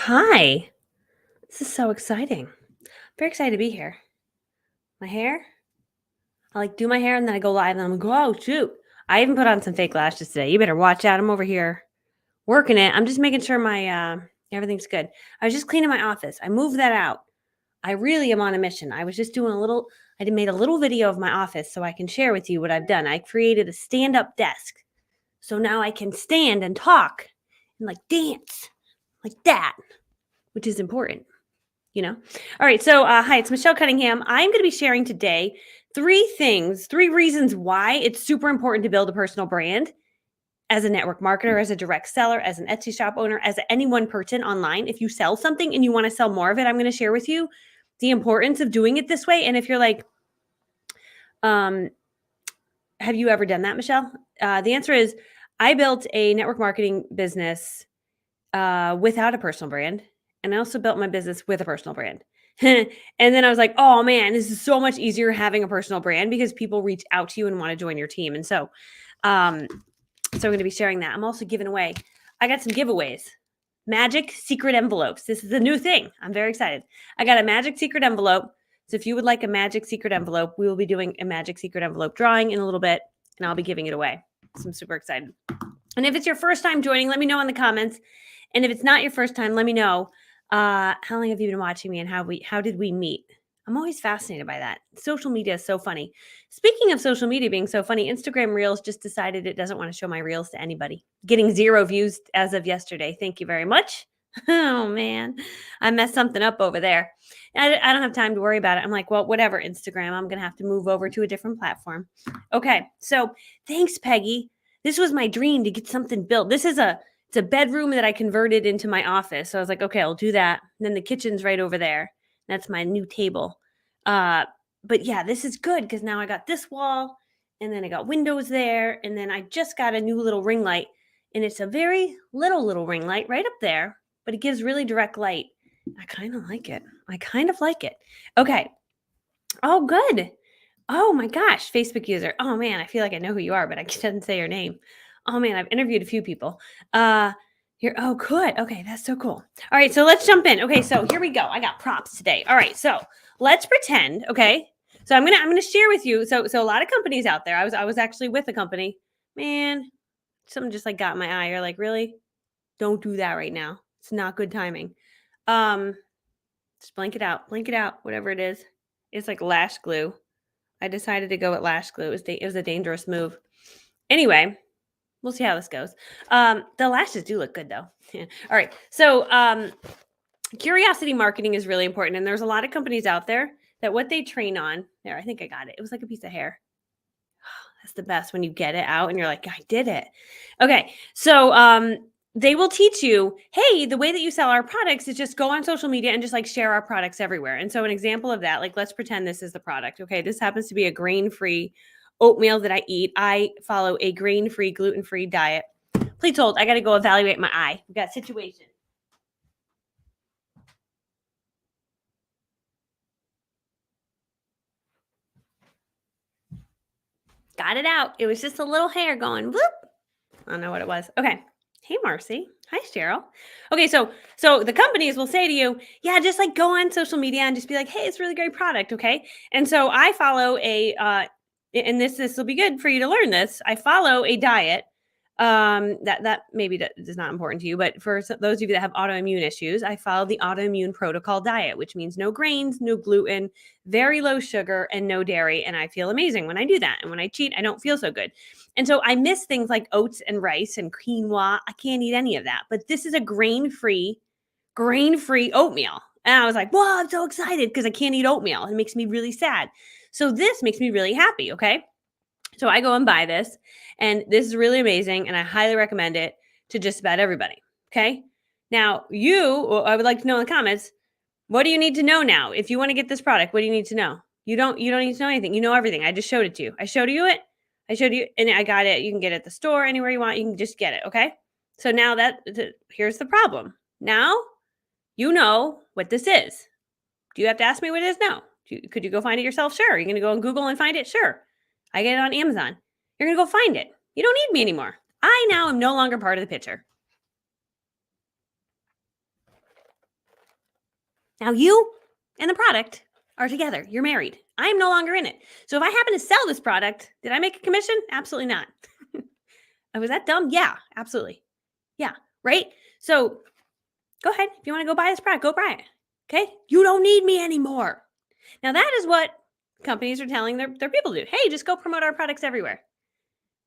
Hi. This is so exciting. Very excited to be here. My hair, I like do my hair and then I go live and I'm like, oh shoot. I even put on some fake lashes today. You better watch out. I'm over here working it. I'm just making sure my everything's good. I was just cleaning my office. I moved that out. I really am on a mission. I was just doing made a little video of my office so I can share with you what I've done. I created a stand-up desk. So now I can stand and talk and like dance like that, which is important. All right. So, hi, it's Michelle Cunningham. I'm going to be sharing today three reasons why it's super important to build a personal brand as a network marketer, as a direct seller, as an Etsy shop owner, as any one person online. If you sell something and you want to sell more of it, I'm going to share with you the importance of doing it this way. And if you're like, um, have you ever done that, Michelle? The answer is I built a network marketing business without a personal brand. And I also built my business with a personal brand. And then I was like, oh man, this is so much easier having a personal brand because people reach out to you and want to join your team. And um, so I'm going to be sharing that. I'm also giving away, I got some giveaways, magic secret envelopes. This is a new thing. I'm very excited. I got a magic secret envelope. So if you would like a magic secret envelope, we will be doing a magic secret envelope drawing in a little bit and I'll be giving it away. So I'm super excited. And if it's your first time joining, let me know in the comments. And if it's not your first time, let me know how long have you been watching me and how did we meet? I'm always fascinated by that. Social media is so funny. Speaking of social media being so funny, Instagram Reels just decided it doesn't want to show my Reels to anybody. Getting 0 views as of yesterday. Thank you very much. Oh man, I messed something up over there. I don't have time to worry about it. I'm like, well, whatever, Instagram. I'm going to have to move over to a different platform. Okay, so thanks, Peggy. This was my dream to get something built. It's a bedroom that I converted into my office. So I was like, okay, I'll do that. And then the kitchen's right over there. That's my new table. But yeah, this is good because now I got this wall and then I got windows there. And then I just got a new little ring light. And it's a very little ring light right up there, but it gives really direct light. I kind of like it. Okay. Oh, good. Oh my gosh, Facebook user. Oh man, I feel like I know who you are, but I couldn't say your name. Oh man, I've interviewed a few people. Here. Oh, good. Okay, that's so cool. All right, so let's jump in. Okay, so here we go. I got props today. All right, so let's pretend. Okay, so I'm gonna share with you. So a lot of companies out there. I was actually with a company. Man, something just like got in my eye. You're like, really? Don't do that right now. It's not good timing. Um, just blink it out, whatever it is. It's like lash glue. I decided to go with lash glue. It was a dangerous move. Anyway, we'll see how this goes. The lashes do look good though. All right. So curiosity marketing is really important. And there's a lot of companies out there that what they train on there, I think I got it. It was like a piece of hair. That's the best when you get it out and you're like, I did it. Okay. So they will teach you, hey, the way that you sell our products is just go on social media and just like share our products everywhere. And so an example of that, like let's pretend this is the product. Okay, this happens to be a grain-free oatmeal that I eat. I follow a grain-free, gluten-free diet. Please hold, I got to go evaluate my eye. We got a situation. Got it out. It was just a little hair going whoop. I don't know what it was. Okay. Hey, Marcy. Hi, Cheryl. Okay, so the companies will say to you, yeah, just like go on social media and just be like, hey, it's a really great product, okay? And so I follow and this will be good for you to learn this. I follow a diet that maybe is not important to you, but for those of you that have autoimmune issues, I follow the autoimmune protocol diet, which means no grains, no gluten, very low sugar, and no dairy. And I feel amazing when I do that. And when I cheat, I don't feel so good. And so I miss things like oats and rice and quinoa. I can't eat any of that. But this is a grain-free oatmeal. And I was like, whoa, I'm so excited because I can't eat oatmeal. It makes me really sad. So this makes me really happy. Okay. So I go and buy this, and this is really amazing, and I highly recommend it to just about everybody. Okay. Now, I would like to know in the comments, what do you need to know now? If you want to get this product, what do you need to know? You don't need to know anything. You know everything. I just showed it to you. I showed you, and I got it. You can get it at the store, anywhere you want. You can just get it. Okay. So now here's the problem. Now you know what this is. Do you have to ask me what it is? No. Could you go find it yourself? Sure. You're going to go on Google and find it? Sure. I get it on Amazon. You're going to go find it. You don't need me anymore. I now am no longer part of the picture. Now you and the product are together. You're married. I am no longer in it. So if I happen to sell this product, did I make a commission? Absolutely not. Was that dumb? Yeah, absolutely. Yeah, right? So go ahead. If you want to go buy this product, go buy it. Okay? You don't need me anymore. Now that is what companies are telling their people to do. Hey, just go promote our products everywhere.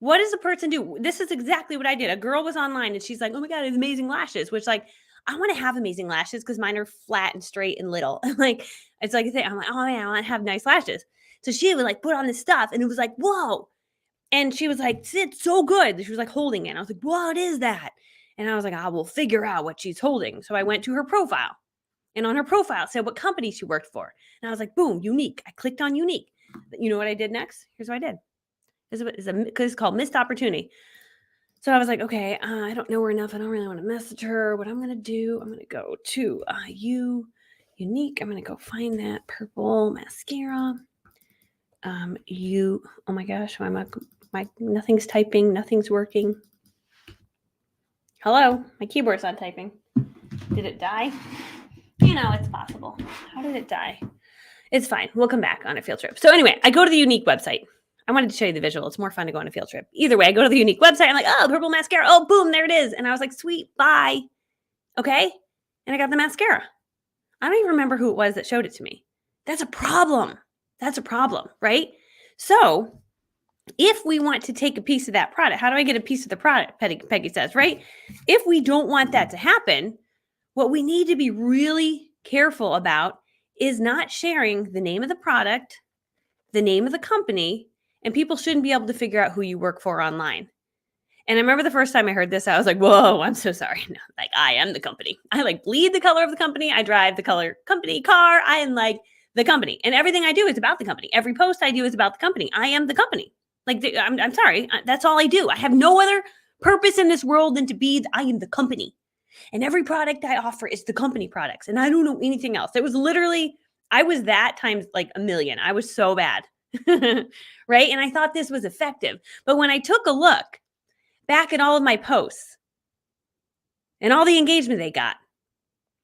What does a person do? This is exactly what I did. A girl was online and she's like, oh my God, I have amazing lashes, which like, I want to have amazing lashes because mine are flat and straight and little. Like, it's like, I'm like, oh man, I want to have nice lashes. So she would like put on this stuff and it was like, whoa. And she was like, it's so good. She was like holding it. And I was like, what is that? And I was like, I will figure out what she's holding. So I went to her profile. And on her profile, it said what company she worked for. And I was like, boom, unique. I clicked on unique. You know what I did next? Here's what I did. It's called missed opportunity. So I was like, okay, I don't know her enough. I don't really want to message her. What I'm going to do, I'm going to go to unique. I'm going to go find that purple mascara. Oh my gosh, nothing's typing. Nothing's working. Hello, my keyboard's not typing. Did it die? You know, it's possible. How did it die? It's fine. We'll come back on a field trip. So anyway, I go to the unique website. I wanted to show you the visual. It's more fun to go on a field trip. Either way, I go to the unique website. I'm like, oh, purple mascara. Oh, boom, there it is. And I was like, sweet, bye. Okay. And I got the mascara. I don't even remember who it was that showed it to me. That's a problem. That's a problem, right? So if we want to take a piece of that product, how do I get a piece of the product? Peggy says, right? If we don't want that to happen, what we need to be really careful about is not sharing the name of the product, the name of the company, and people shouldn't be able to figure out who you work for online. And I remember the first time I heard this, I was like, whoa, I'm so sorry. No, like, I am the company. I like bleed the color of the company. I drive the color company car. I am like the company. And everything I do is about the company. Every post I do is about the company. I am the company. Like, I'm sorry. That's all I do. I have no other purpose in this world than to be, I am the company. And every product I offer is the company products. And I don't know anything else. It was literally, I was that times like a million. I was so bad. Right? And I thought this was effective. But when I took a look back at all of my posts and all the engagement they got,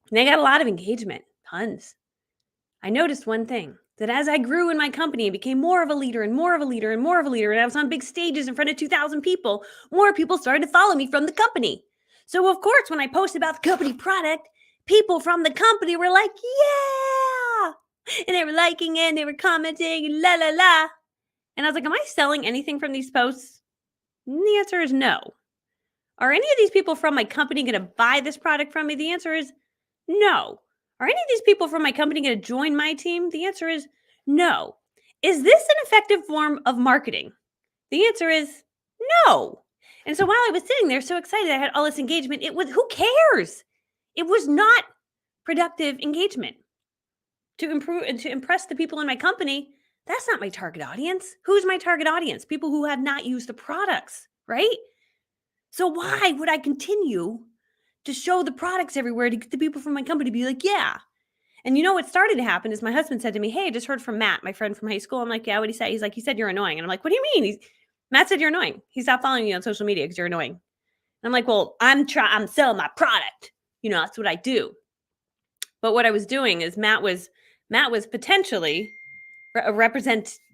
and they got a lot of engagement, tons. I noticed one thing, that as I grew in my company and became more of a leader and more of a leader and more of a leader, and I was on big stages in front of 2,000 people, more people started to follow me from the company. So of course, when I posted about the company product, people from the company were like, yeah. And they were liking it, and they were commenting, and la, la, la. And I was like, am I selling anything from these posts? And the answer is no. Are any of these people from my company going to buy this product from me? The answer is no. Are any of these people from my company going to join my team? The answer is no. Is this an effective form of marketing? The answer is no. And so while I was sitting there so excited, I had all this engagement. It was, who cares? It was not productive engagement. To improve and to impress the people in my company, that's not my target audience. Who's my target audience? People who have not used the products, right? So why would I continue to show the products everywhere to get the people from my company to be like, yeah. And you know what started to happen is my husband said to me, hey, I just heard from Matt, my friend from high school. I'm like, yeah, what'd he say? He's like, he said you're annoying. And I'm like, what do you mean? Matt said you're annoying. He stopped following you on social media because you're annoying. And I'm like, well, I'm selling my product. You know, that's what I do. But what I was doing is Matt was potentially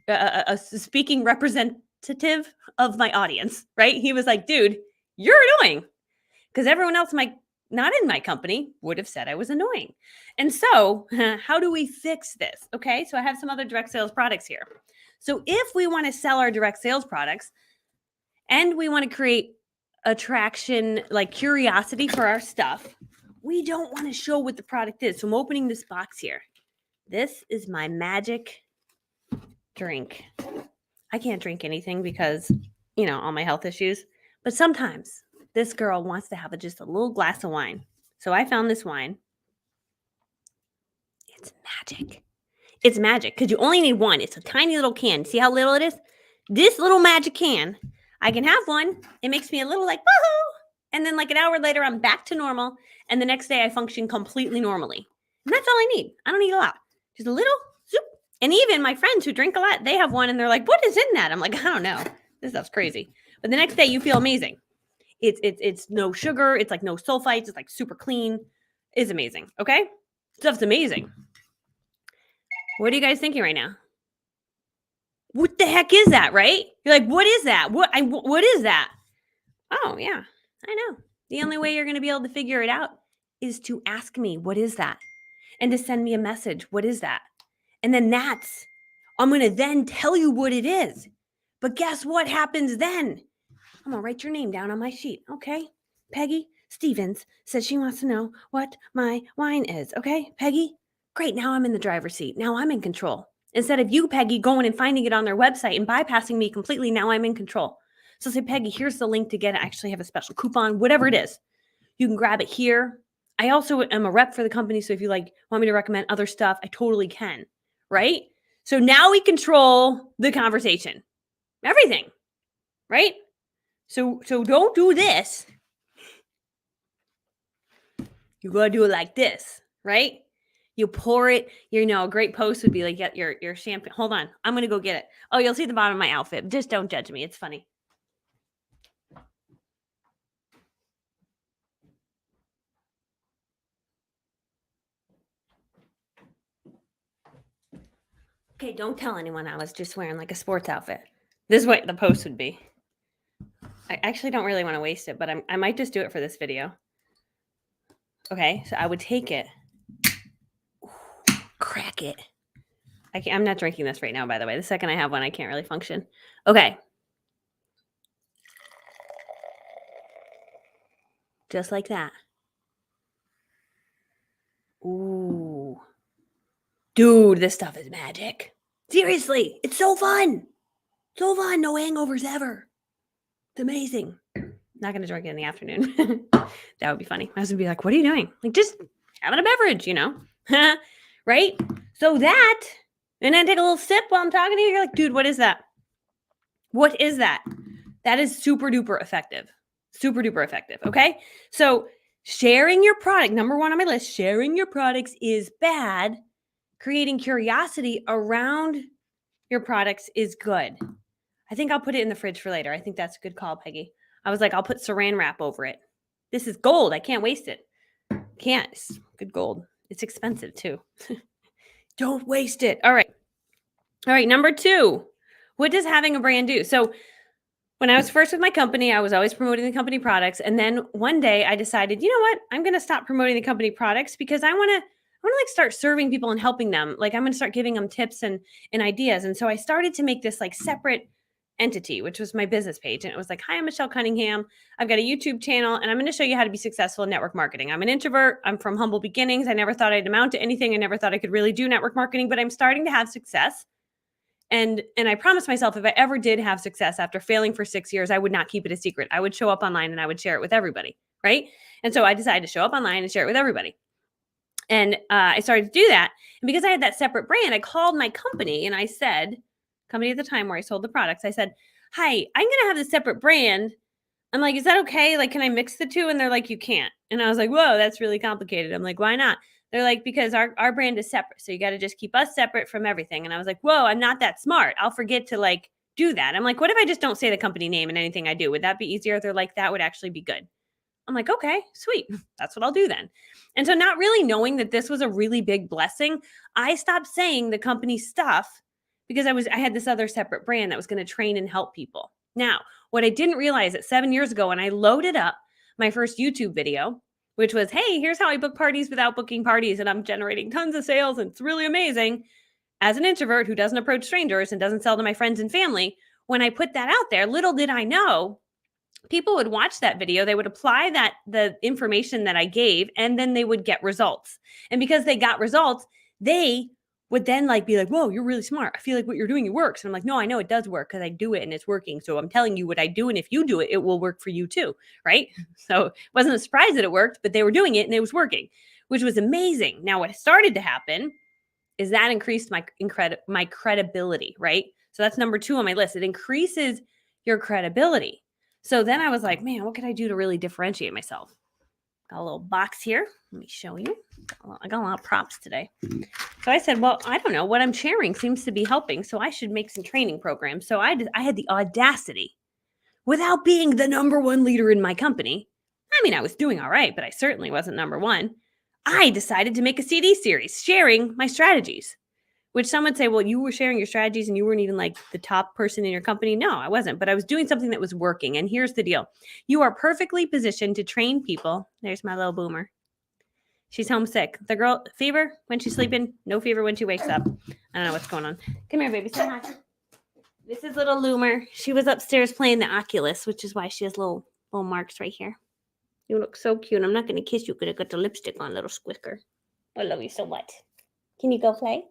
a speaking representative of my audience, right? He was like, dude, you're annoying. Because everyone else not in my company would have said I was annoying. And so how do we fix this? Okay, so I have some other direct sales products here. So if we want to sell our direct sales products and we want to create attraction, like curiosity for our stuff, we don't want to show what the product is. So I'm opening this box here. This is my magic drink. I can't drink anything because, you know, all my health issues. But sometimes this girl wants to have just a little glass of wine. So I found this wine. It's magic. It's magic because you only need one. It's a tiny little can. See how little it is? This little magic can, I can have one. It makes me a little like, woohoo. And then like an hour later, I'm back to normal. And the next day I function completely normally. And that's all I need. I don't need a lot. Just a little zoop. And even my friends who drink a lot, they have one and they're like, what is in that? I'm like, I don't know. This stuff's crazy. But the next day you feel amazing. It's no sugar. It's like no sulfites. It's like super clean. It's amazing. Okay. Stuff's amazing. What are you guys thinking right now? What the heck is that, right? You're like, what is that? What is that? Oh, yeah, I know. The only way you're going to be able to figure it out is to ask me, what is that? And to send me a message, what is that? And then I'm going to then tell you what it is. But guess what happens then? I'm going to write your name down on my sheet. Okay. Peggy Stevens says she wants to know what my wine is. Okay, Peggy? Great. Now I'm in the driver's seat. Now I'm in control. Instead of you, Peggy, going and finding it on their website and bypassing me completely, now I'm in control. So say, Peggy, here's the link to get it. I actually have a special coupon, whatever it is. You can grab it here. I also am a rep for the company. So if you want me to recommend other stuff, I totally can. Right? So now we control the conversation. Everything. Right? So don't do this. You gotta do it like this, right? You pour it. A great post would be like, get your champagne. Hold on, I'm gonna go get it. Oh, you'll see the bottom of my outfit. Just don't judge me. It's funny. Okay, don't tell anyone I was just wearing like a sports outfit. This is what the post would be. I actually don't really want to waste it, but I might just do it for this video. Okay, so I would take it, crack it. I'm not drinking this right now, by the way. The second I have one, I can't really function. Okay. Just like that. Ooh. Dude, this stuff is magic. Seriously, it's so fun. So fun. No hangovers ever. It's amazing. Not going to drink it in the afternoon. That would be funny. My husband would be like, what are you doing? Like, just having a beverage, right? So that, and then take a little sip while I'm talking to you. You're like, dude, what is that? What is that? That is super duper effective. Super duper effective. Okay. So sharing your product, number one on my list, sharing your products is bad. Creating curiosity around your products is good. I think I'll put it in the fridge for later. I think that's a good call, Peggy. I was like, I'll put saran wrap over it. This is gold. I can't waste it. Can't. It's good gold. It's expensive too. Don't waste it. All right. Number 2, what does having a brand do? So when I was first with my company, I was always promoting the company products. And then one day I decided, you know what? I'm going to stop promoting the company products because I want to like start serving people and helping them. Like I'm going to start giving them tips and ideas. And so I started to make this like separate entity, which was my business page. And it was like, hi, I'm Michelle Cunningham. I've got a YouTube channel and I'm going to show you how to be successful in network marketing. I'm an introvert. I'm from humble beginnings. I never thought I'd amount to anything. I never thought I could really do network marketing, but I'm starting to have success. And I promised myself if I ever did have success after failing for 6 years, I would not keep it a secret. I would show up online and I would share it with everybody. Right. And so I decided to show up online and share it with everybody. And I started to do that. And because I had that separate brand, I called my company and I said, company at the time where I sold the products, I said, hi, I'm going to have this separate brand. I'm like, is that okay? Like, can I mix the two? And they're like, you can't. And I was like, whoa, that's really complicated. I'm like, why not? They're like, because our brand is separate. So you got to just keep us separate from everything. And I was like, whoa, I'm not that smart. I'll forget to like do that. I'm like, what if I just don't say the company name in anything I do? Would that be easier? They're like, that would actually be good. I'm like, okay, sweet. That's what I'll do then. And so not really knowing that this was a really big blessing, I stopped saying the company stuff because I had this other separate brand that was going to train and help people. Now, what I didn't realize that 7 years ago when I loaded up my first YouTube video, which was, hey, here's how I book parties without booking parties and I'm generating tons of sales and it's really amazing. As an introvert who doesn't approach strangers and doesn't sell to my friends and family, when I put that out there, little did I know people would watch that video, they would apply the information that I gave, and then they would get results. And because they got results, they would then like be like, whoa, you're really smart. I feel like what you're doing, it works. And I'm like, no, I know it does work because I do it and it's working. So I'm telling you what I do. And if you do it, it will work for you too. Right. So it wasn't a surprise that it worked, but they were doing it and it was working, which was amazing. Now, what started to happen is that increased my credibility. Right. So that's number 2 on my list. It increases your credibility. So then I was like, man, what can I do to really differentiate myself? Got a little box here. Let me show you. I got a lot of props today. So I said, well, I don't know. What I'm sharing seems to be helping. So I should make some training programs. So I had the audacity, without being the number 1 leader in my company. I mean, I was doing all right, but I certainly wasn't number 1. I decided to make a CD series sharing my strategies, which some would say, well, you were sharing your strategies and you weren't even like the top person in your company. No, I wasn't, but I was doing something that was working. And here's the deal. You are perfectly positioned to train people. There's my little boomer. She's homesick. The girl, fever when she's sleeping, no fever when she wakes up. I don't know what's going on. Come here, baby. Say hi. This is little Loomer. She was upstairs playing the Oculus, which is why she has little marks right here. You look so cute. I'm not going to kiss you because I got the lipstick on, little squicker. I love you so much. Can you go play?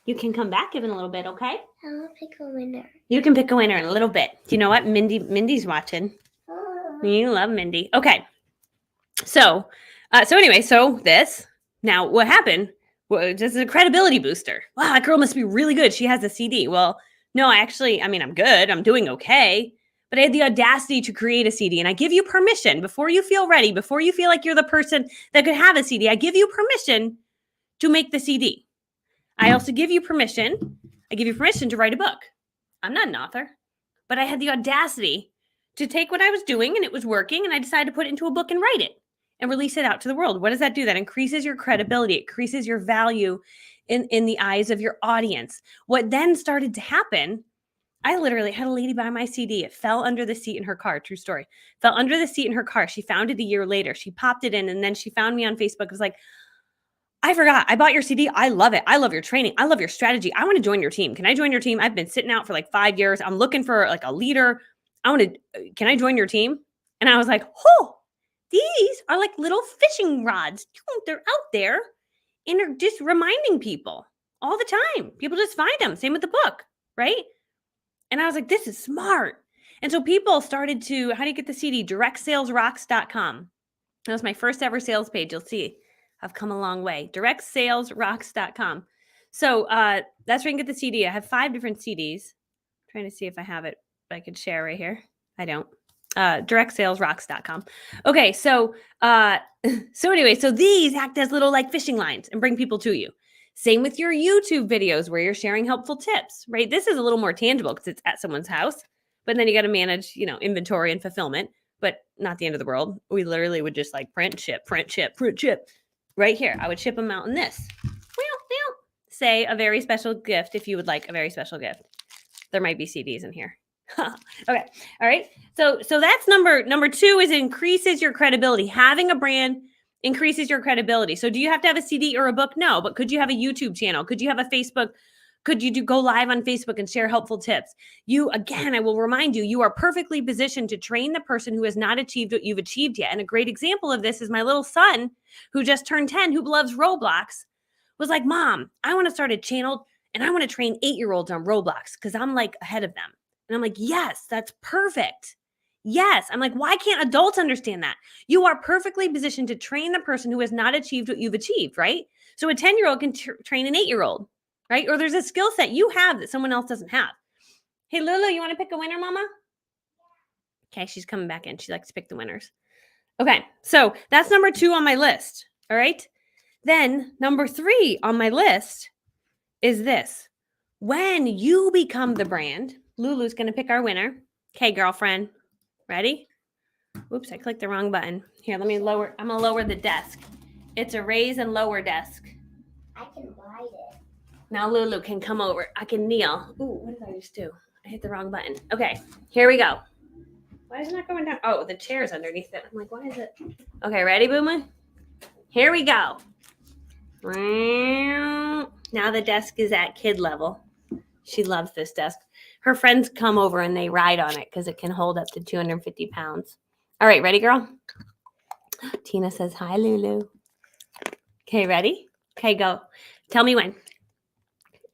You can come back in a little bit, okay? I want to pick a winner. You can pick a winner in a little bit. Do you know what? Mindy's watching. You love Mindy. Okay. So this. Now, what happened? Well, this is a credibility booster. Wow, that girl must be really good. She has a CD. Well, no, I'm good. I'm doing okay. But I had the audacity to create a CD. And I give you permission before you feel ready, before you feel like you're the person that could have a CD. I give you permission to make the CD. I also give you permission. I give you permission to write a book. I'm not an author, but I had the audacity to take what I was doing and it was working. And I decided to put it into a book and write it and release it out to the world. What does that do? That increases your credibility. It increases your value in the eyes of your audience. What then started to happen, I literally had a lady buy my CD. It fell under the seat in her car. True story. Fell under the seat in her car. She found it a year later. She popped it in and then she found me on Facebook. It was like, I forgot. I bought your CD. I love it. I love your training. I love your strategy. I want to join your team. Can I join your team? I've been sitting out for like 5 years. I'm looking for like a leader. Can I join your team? And I was like, oh, these are like little fishing rods. They're out there and they're just reminding people all the time. People just find them. Same with the book, right? And I was like, this is smart. And so people started to, how do you get the CD? directsalesrocks.com. That was my first ever sales page. You'll see I've come a long way. directsalesrocks.com. So that's where you can get the CD. I have 5 different CDs. I'm trying to see if I have it. I could share right here. I don't. directsalesrocks.com. Okay, so anyway, so these act as little like fishing lines and bring people to you. Same with your YouTube videos where you're sharing helpful tips, right? This is a little more tangible because it's at someone's house, but then you got to manage, inventory and fulfillment, but not the end of the world. We literally would just like print, ship right here. I would ship them out in this. Say a very special gift if you would like a very special gift. There might be CDs in here. Okay. All right. So that's number 2 is increases your credibility. Having a brand increases your credibility. So do you have to have a CD or a book? No, but could you have a YouTube channel? Could you have a Facebook? Could you go live on Facebook and share helpful tips? I will remind you, you are perfectly positioned to train the person who has not achieved what you've achieved yet. And a great example of this is my little son who just turned 10, who loves Roblox, was like, Mom, I want to start a channel and I want to train 8-year-olds on Roblox because I'm like ahead of them. And I'm like, yes, that's perfect. Yes. I'm like, why can't adults understand that? You are perfectly positioned to train the person who has not achieved what you've achieved, right? So a 10-year-old can train an 8-year-old, right? Or there's a skill set you have that someone else doesn't have. Hey, Lulu, you want to pick a winner, Mama? Okay, she's coming back in. She likes to pick the winners. Okay, so that's number 2 on my list, all right? Then number 3 on my list is this. When you become the brand, Lulu's going to pick our winner. Okay, girlfriend. Ready? Oops, I clicked the wrong button. Here, let me lower. I'm going to lower the desk. It's a raise and lower desk. I can ride it. Now Lulu can come over. I can kneel. Ooh, what did I just do? I hit the wrong button. Okay, here we go. Why is it not going down? Oh, the chair's underneath it. I'm like, why is it? Okay, ready, Boomer? Here we go. Now the desk is at kid level. She loves this desk. Her friends come over and they ride on it because it can hold up to 250 pounds. All right, ready, girl? Tina says, hi, Lulu. Okay, ready? Okay, go. Tell me when.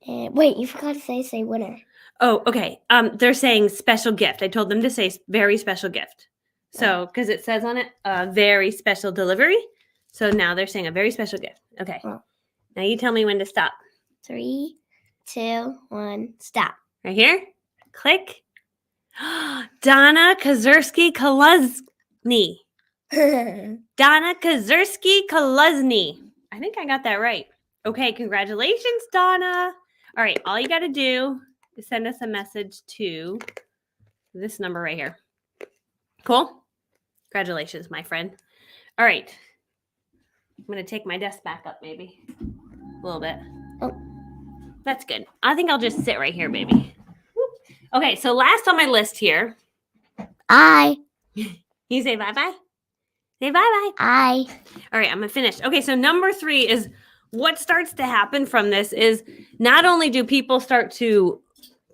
Wait, you forgot to say winner. Oh, okay. They're saying special gift. I told them to say very special gift. So, because it says on it, a very special delivery. So now they're saying a very special gift. Okay. Oh. Now you tell me when to stop. 3, 2, 1, stop. Right here. Click. Donna Kazursky-Koluzny. Donna Kazursky-Koluzny. I think I got that right. Okay, congratulations, Donna. All right, all you got to do is send us a message to this number right here. Cool? Congratulations, my friend. All right. I'm going to take my desk back up maybe a little bit. Oh. That's good. I think I'll just sit right here, baby. Okay, so last on my list here. I. You say bye-bye? Say bye-bye. I. All right, I'm going to finish. Okay, so number 3 is what starts to happen from this is not only do people start to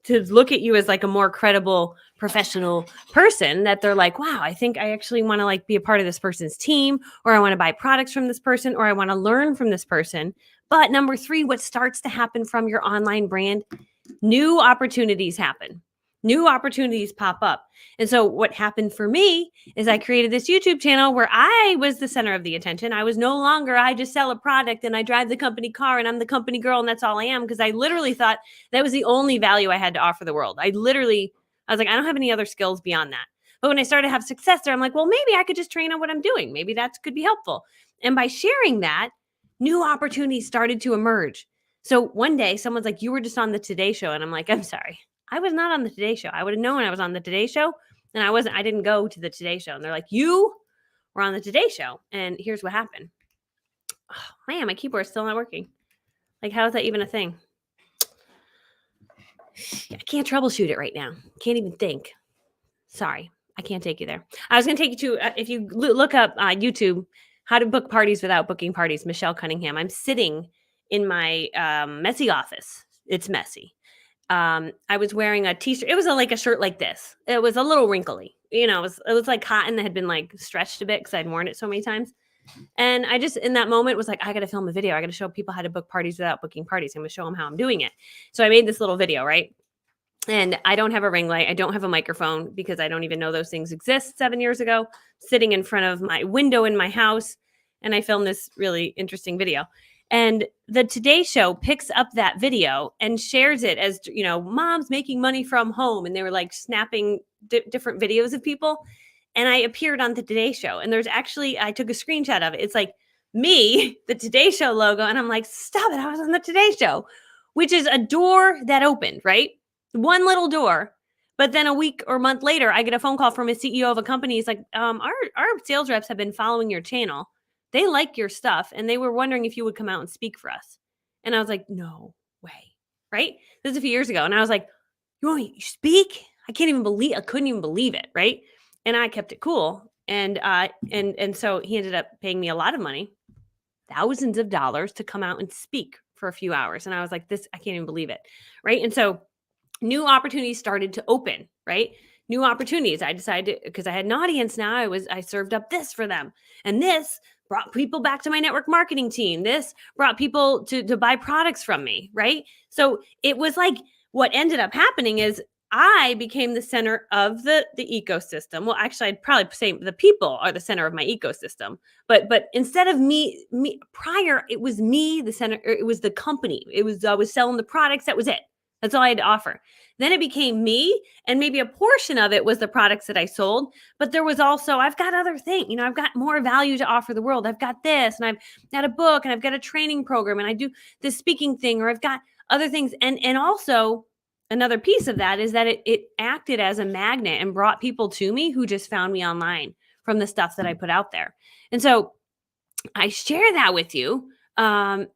look at you as like a more credible professional person, that they're like, wow, I think I actually want to like be a part of this person's team, or I want to buy products from this person, or I want to learn from this person. But number 3, what starts to happen from your online brand, new opportunities happen. New opportunities pop up. And so what happened for me is I created this YouTube channel where I was the center of the attention. I was no longer, I just sell a product and I drive the company car and I'm the company girl and that's all I am, because I literally thought that was the only value I had to offer the world. I was like, I don't have any other skills beyond that. But when I started to have success there, I'm like, well, maybe I could just train on what I'm doing. Maybe that could be helpful. And by sharing that, new opportunities started to emerge. So one day someone's like, you were just on the Today Show. And I'm like, I'm sorry. I was not on the Today Show. I would have known I was on the Today Show. And I didn't go to the Today Show. And they're like, you were on the Today Show. And here's what happened. Oh, man, my keyboard's still not working. Like, how is that even a thing? I can't troubleshoot it right now. Can't even think. Sorry, I can't take you there. I was going to take you to, if you look up YouTube, how to book parties without booking parties, Michelle Cunningham. I'm sitting in my messy office. It's messy. I was wearing a t-shirt. It was like a shirt like this. It was a little wrinkly. You know, it was like cotton that had been like stretched a bit because I'd worn it so many times. And I just, in that moment, was like, I got to film a video. I got to show people how to book parties without booking parties. I'm going to show them how I'm doing it. So I made this little video, right? And I don't have a ring light. I don't have a microphone because I don't even know those things exist 7 years ago, sitting in front of my window in my house. And I filmed this really interesting video. And the Today Show picks up that video and shares it as, you know, moms making money from home. And they were like snapping different videos of people. And I appeared on the Today Show. And there's actually, I took a screenshot of it. It's like me, the Today Show logo. And I'm like, stop it. I was on the Today Show, which is a door that opened, right? One little door. But then a week or month later, I get a phone call from a CEO of a company. He's like, our sales reps have been following your channel. They like your stuff. And they were wondering if you would come out and speak for us. And I was like, no way. Right? This is a few years ago. And I was like, you want me to speak? I couldn't even believe it. Right? And I kept it cool. And so he ended up paying me a lot of money, thousands of dollars, to come out and speak for a few hours. And I was like, I can't even believe it. Right? And so new opportunities started to open, right? New opportunities. I decided, because I had an audience now, I served up this for them. And this brought people back to my network marketing team. This brought people to buy products from me, right? So it was like, what ended up happening is I became the center of the ecosystem. Well, actually, I'd probably say the people are the center of my ecosystem. But instead of me prior, it was me, the center. It was the company. I was selling the products. That was it. That's all I had to offer. Then it became me, and maybe a portion of it was the products that I sold. But there was also, I've got other things. You know, I've got more value to offer the world. I've got this, and I've got a book, and I've got a training program, and I do this speaking thing, or I've got other things. And also another piece of that is that it acted as a magnet and brought people to me who just found me online from the stuff that I put out there. And so I share that with you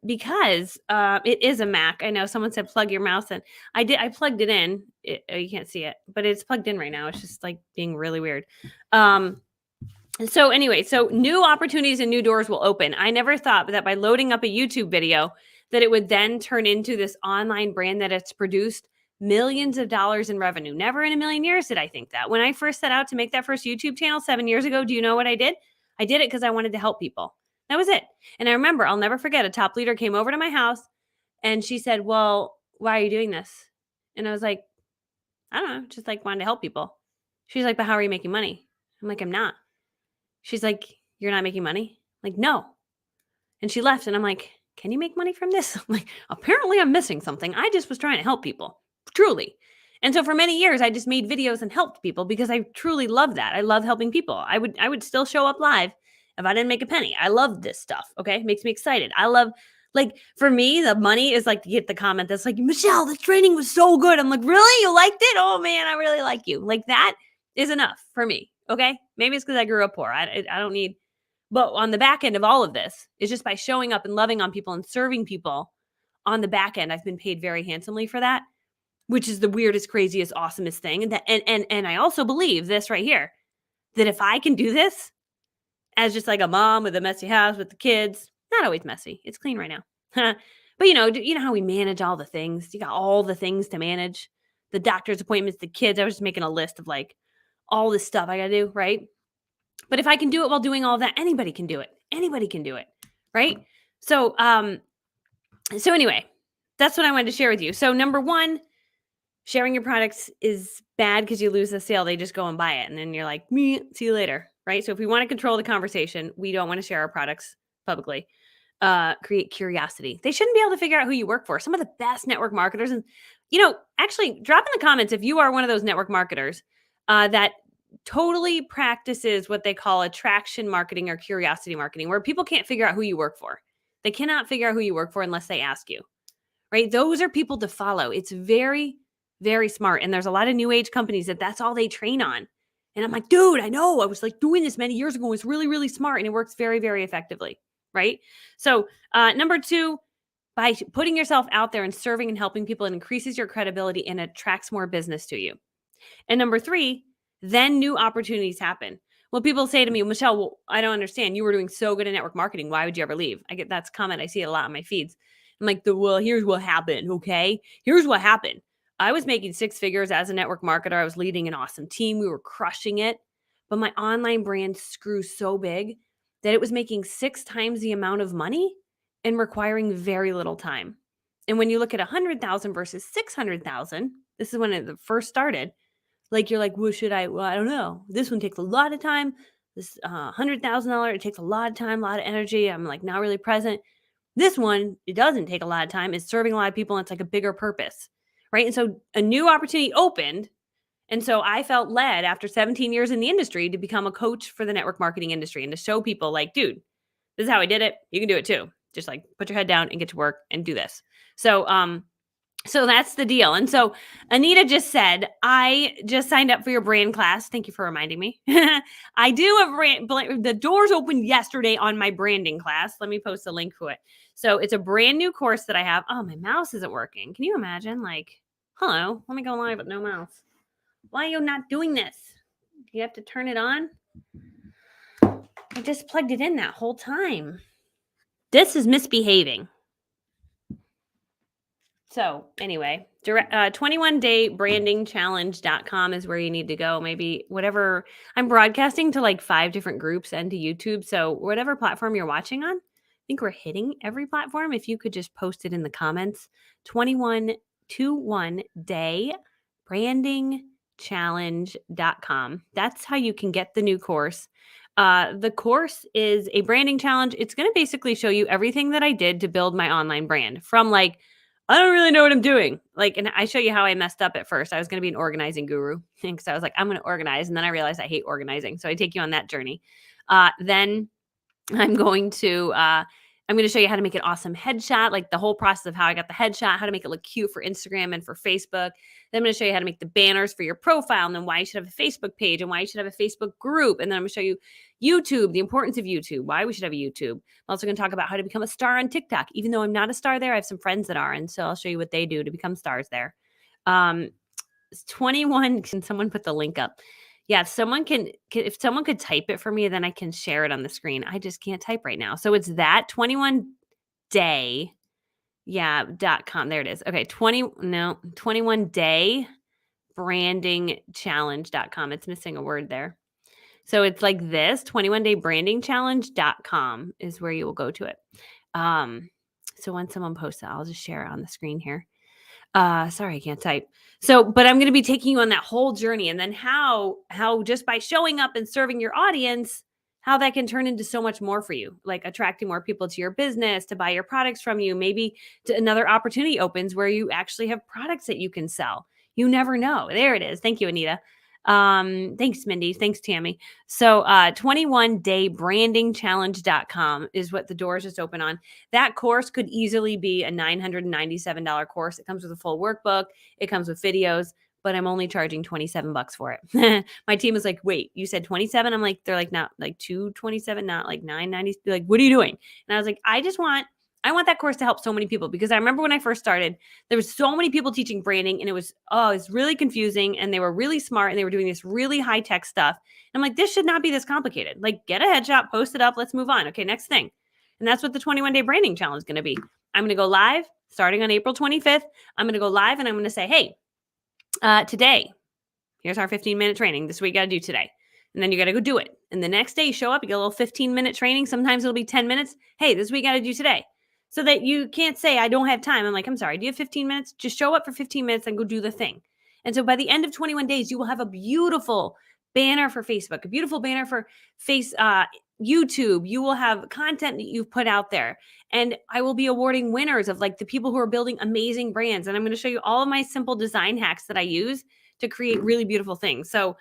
because it is a Mac. I know someone said plug your mouse in. I plugged it in. You can't see it, but it's plugged in right now. It's just like being really weird. So anyway, so new opportunities and new doors will open. I never thought that by loading up a YouTube video that it would then turn into this online brand that it's produced millions of dollars in revenue. Never in a million years did I think that. When I first set out to make that first YouTube channel 7 years ago, do you know what I did? I did it because I wanted to help people. That was it. And I remember, I'll never forget, a top leader came over to my house and she said, well, why are you doing this? And I was like, I don't know, just like wanted to help people. She's like, but how are you making money? I'm like, I'm not. She's like, you're not making money? I'm like, no. And she left and I'm like, can you make money from this? I'm like, apparently I'm missing something. I just was trying to help people, truly. And so for many years, I just made videos and helped people because I truly love that. I love helping people. I would still show up live if I didn't make a penny. I love this stuff. Okay. It makes me excited. I love, like, for me, the money is like to get the comment that's like, Michelle, the training was so good. I'm like, really? You liked it? Oh man, I really like you. Like, that is enough for me. Okay. Maybe it's because I grew up poor. I don't need, But on the back end of all of this is just by showing up and loving on people and serving people on the back end. I've been paid very handsomely for that, which is the weirdest, craziest, awesomest thing. And I also believe this right here, that if I can do this as just like a mom with a messy house with the kids, not always messy, it's clean right now. But you know how we manage all the things? You got all the things to manage, the doctor's appointments, the kids. I was just making a list of like all this stuff I got to do, right? But if I can do it while doing all that, anybody can do it. Anybody can do it, right? So anyway, that's what I wanted to share with you. So number one, sharing your products is bad because you lose the sale. They just go and buy it. And then you're like, me, see you later, right? So if we want to control the conversation, we don't want to share our products publicly. Create curiosity. They shouldn't be able to figure out who you work for. Some of the best network marketers, and actually drop in the comments if you are one of those network marketers that totally practices what they call attraction marketing or curiosity marketing, where people can't figure out who you work for. They cannot figure out who you work for unless they ask you, right? Those are people to follow. It's very, very smart. And there's a lot of new age companies that's all they train on. And I'm like, dude, I know. I was like doing this many years ago. It's really, really smart. And it works very, very effectively, right? So number two, by putting yourself out there and serving and helping people, it increases your credibility and attracts more business to you. And number three, then new opportunities happen. Well, people say to me, Michelle, well, I don't understand. You were doing so good at network marketing. Why would you ever leave? I get that's comment. I see it a lot on my feeds. I'm like, well, here's what happened. Okay. Here's what happened. I was making 6 figures as a network marketer. I was leading an awesome team. We were crushing it. But my online brand grew so big that it was making 6 times the amount of money and requiring very little time. And when you look at 100,000 versus 600,000, this is when it first started. Like, you're like, well, I don't know. This one takes a lot of time. This $100,000, it takes a lot of time, a lot of energy. I'm like not really present. This one, it doesn't take a lot of time. It's serving a lot of people and it's like a bigger purpose, right? And so a new opportunity opened. And so I felt led after 17 years in the industry to become a coach for the network marketing industry and to show people like, dude, this is how I did it. You can do it too. Just like put your head down and get to work and do this. So that's the deal. And so Anita just said, I just signed up for your brand class. Thank you for reminding me. I do have the doors opened yesterday on my branding class. Let me post a link to it. So it's a brand new course that I have. Oh, my mouse isn't working. Can you imagine? Like, hello, let me go live with no mouse. Why are you not doing this? You have to turn it on. I just plugged it in that whole time. This is misbehaving. So anyway, 21daybrandingchallenge.com is where you need to go. Maybe whatever, I'm broadcasting to like 5 different groups and to YouTube. So whatever platform you're watching on, I think we're hitting every platform. If you could just post it in the comments, 21daybrandingchallenge.com. That's how you can get the new course. The course is a branding challenge. It's going to basically show you everything that I did to build my online brand, from like, I don't really know what I'm doing. Like, and I show you how I messed up at first. I was going to be an organizing guru because I was like, I'm going to organize. And then I realized I hate organizing. So I take you on that journey. Then I'm going to show you how to make an awesome headshot, like the whole process of how I got the headshot, how to make it look cute for Instagram and for Facebook. Then I'm going to show you how to make the banners for your profile, and then why you should have a Facebook page and why you should have a Facebook group. And then I'm going to show you YouTube, the importance of YouTube, why we should have a YouTube. I'm also going to talk about how to become a star on TikTok. Even though I'm not a star there, I have some friends that are. And so I'll show you what they do to become stars there. 21, can someone put the link up? Yeah, if someone could type it for me, then I can share it on the screen. I just can't type right now. So it's that 21day.com. There it is. Okay, 21daybrandingchallenge.com. It's missing a word there. So it's like this, 21daybrandingchallenge.com is where you will go to it. So when someone posts it, I'll just share it on the screen here. Sorry, I can't type. So, but I'm going to be taking you on that whole journey, and then how just by showing up and serving your audience, how that can turn into so much more for you, like attracting more people to your business, to buy your products from you. Maybe another opportunity opens where you actually have products that you can sell. You never know. There it is. Thank you, Anita. Thanks, Mindy. Thanks, Tammy. So 21daybrandingchallenge.com is what the doors just open on. That course could easily be a $997 course. It comes with a full workbook. It comes with videos. but I'm only charging $27 for it. My team was like, wait, you said 27? I'm like, they're like, not like 227, not like 990. They're like, what are you doing? And I was like, I want that course to help so many people, because I remember when I first started, there was so many people teaching branding, and it was really confusing, and they were really smart, and they were doing this really high tech stuff. And I'm like, this should not be this complicated. Like, get a headshot, post it up, let's move on. Okay, next thing. And that's what the 21-day branding challenge is going to be. I'm going to go live starting on April 25th. I'm going to go live, and I'm going to say, hey, today, here's our 15-minute training. This is what you got to do today. And then you got to go do it. And the next day you show up, you get a little 15-minute training. Sometimes it'll be 10 minutes. Hey, this is what you got to do today. So that you can't say, I don't have time. I'm like, I'm sorry, do you have 15 minutes? Just show up for 15 minutes and go do the thing. And so by the end of 21 days, you will have a beautiful banner for Facebook, a beautiful banner for YouTube. You will have content that you've put out there. And I will be awarding winners of like the people who are building amazing brands. And I'm going to show you all of my simple design hacks that I use to create really beautiful things. So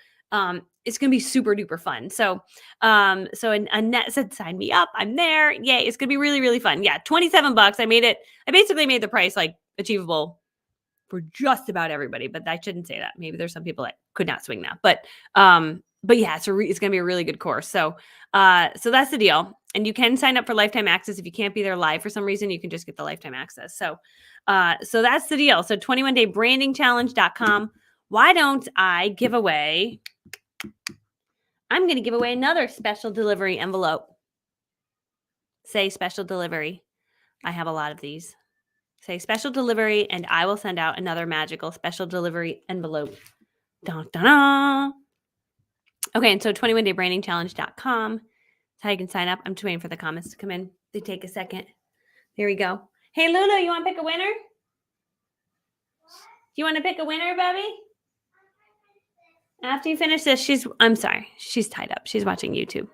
it's going to be super duper fun. So Annette said, sign me up. I'm there. Yay. It's going to be really, really fun. Yeah. $27. I basically made the price like achievable for just about everybody, but I shouldn't say that. Maybe there's some people that could not swing that, but yeah, it's going to be a really good course. So that's the deal. And you can sign up for lifetime access. If you can't be there live for some reason, you can just get the lifetime access. So that's the deal. So 21daybrandingchallenge.com. Why don't I give away, I'm going to give away another special delivery envelope. Say special delivery. I have a lot of these. Say special delivery, and I will send out another magical special delivery envelope. Dun, dun, dun. Okay, and so 21daybrandingchallenge.com. That's how you can sign up. I'm just waiting for the comments to come in. They take a second. There we go. Hey, Lulu, you want to pick a winner? Do you want to pick a winner, Bubby? After you finish this, I'm sorry. She's tied up. She's watching YouTube.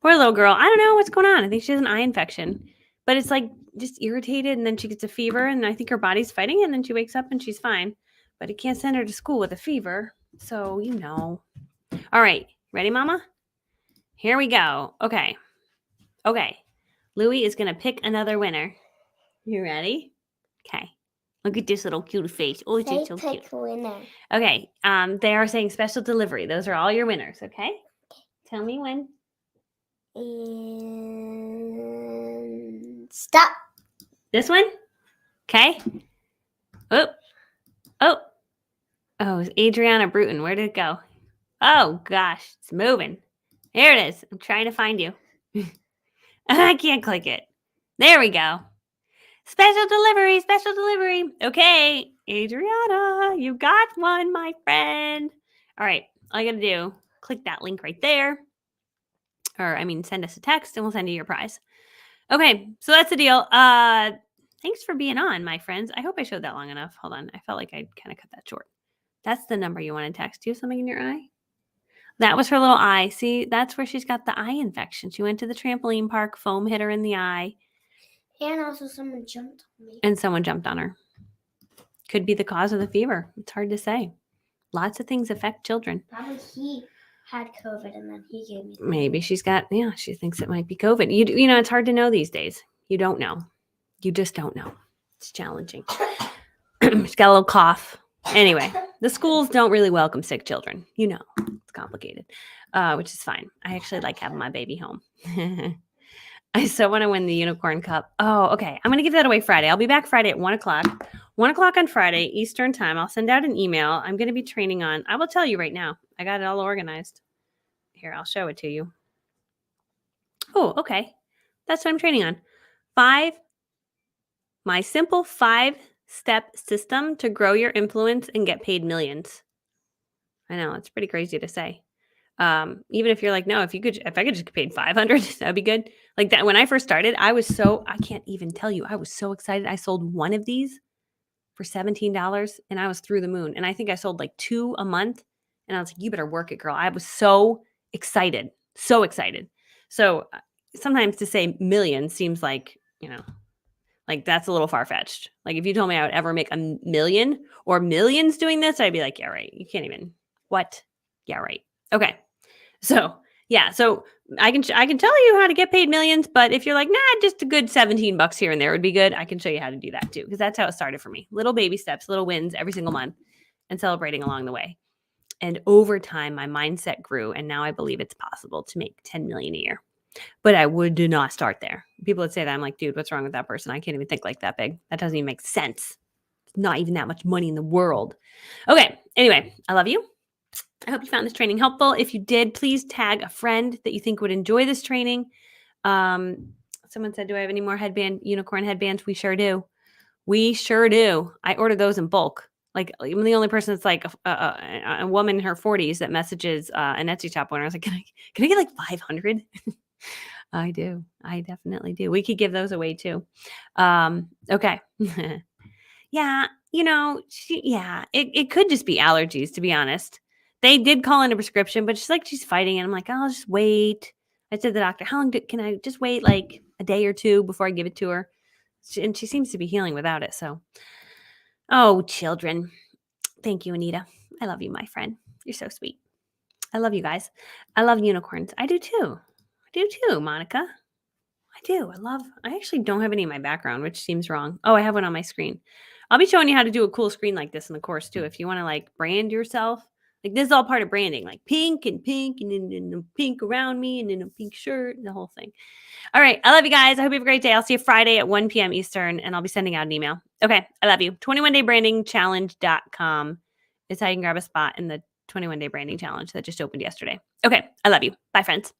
Poor little girl. I don't know what's going on. I think she has an eye infection. But it's like just irritated, and then she gets a fever, and I think her body's fighting it, and then she wakes up and she's fine. But it can't send her to school with a fever. So, All right. Ready, Mama? Here we go. Okay. Louie is going to pick another winner. You ready? Okay. Look at this little cute face. Oh, it's so cute. Pick a winner. Okay. They are saying special delivery. Those are all your winners, okay? Tell me when. And stop. This one? Okay. Oh, it's Adriana Bruton. Where did it go? Oh, gosh. It's moving. There it is. I'm trying to find you. I can't click it. There we go. Special delivery. Okay, Adriana, you got one, my friend. All right, all you got to do, click that link right there. Send us a text and we'll send you your prize. Okay, so that's the deal. Thanks for being on, my friends. I hope I showed that long enough. Hold on. I felt like I kind of cut that short. That's the number you want to text. Do you have something in your eye? That was her little eye. See, that's where she's got the eye infection. She went to the trampoline park, foam hit her in the eye. And also someone jumped on me. And someone jumped on her. Could be the cause of the fever. It's hard to say. Lots of things affect children. Probably he had COVID and then he gave me. Maybe she thinks it might be COVID. You know, it's hard to know these days. You don't know. You just don't know. It's challenging. She's got a little cough. Anyway, the schools don't really welcome sick children. You know, it's complicated, which is fine. I actually like having my baby home. I so want to win the Unicorn Cup. Oh, okay. I'm going to give that away Friday. I'll be back Friday at 1 o'clock. 1 o'clock on Friday, Eastern time. I'll send out an email. I'm going to be training on, I will tell you right now. I got it all organized. Here, I'll show it to you. Oh, okay. That's what I'm training on. My simple 5-step system to grow your influence and get paid millions. I know, it's pretty crazy to say. Even if you're like, no, if I could just get paid 500, that'd be good. Like that. When I first started, I can't even tell you, I was so excited. I sold one of these for $17 and I was through the moon. And I think I sold like 2 a month and I was like, you better work it, girl. I was so excited. So sometimes to say millions seems like, like that's a little far-fetched. Like if you told me I would ever make $1 million or millions doing this, I'd be like, yeah, right. You can't even, what? Yeah, right. Okay. So I can tell you how to get paid millions, but if you're like, nah, just a good $17 here and there would be good, I can show you how to do that too, because that's how it started for me. Little baby steps, little wins every single month, and celebrating along the way. And over time, my mindset grew, and now I believe it's possible to make 10 million a year. But I do not start there. People would say that. I'm like, dude, what's wrong with that person? I can't even think like that big. That doesn't even make sense. It's not even that much money in the world. Okay. Anyway, I love you. I hope you found this training helpful. If you did, please tag a friend that you think would enjoy this training. Someone said, do I have any more unicorn headbands? We sure do. We sure do. I ordered those in bulk. Like, I'm the only person that's like a woman in her 40s that messages an Etsy shop owner. I was like, can I get like 500? I do. I definitely do. We could give those away too. Okay. Yeah. It could just be allergies, to be honest. They did call in a prescription, but she's like, she's fighting it. I'm like, I'll just wait. I said to the doctor, how long can I just wait like a day or two before I give it to her? And she seems to be healing without it. So, oh, children. Thank you, Anita. I love you, my friend. You're so sweet. I love you guys. I love unicorns. I do too. Monica. I do. I actually don't have any in my background, which seems wrong. Oh, I have one on my screen. I'll be showing you how to do a cool screen like this in the course too. If you want to like brand yourself, like this is all part of branding, like pink and then pink around me and then a pink shirt and the whole thing. All right. I love you guys. I hope you have a great day. I'll see you Friday at 1 p.m. Eastern, and I'll be sending out an email. Okay. I love you. 21daybrandingchallenge.com is how you can grab a spot in the 21 Day Branding Challenge that just opened yesterday. Okay. I love you. Bye, friends.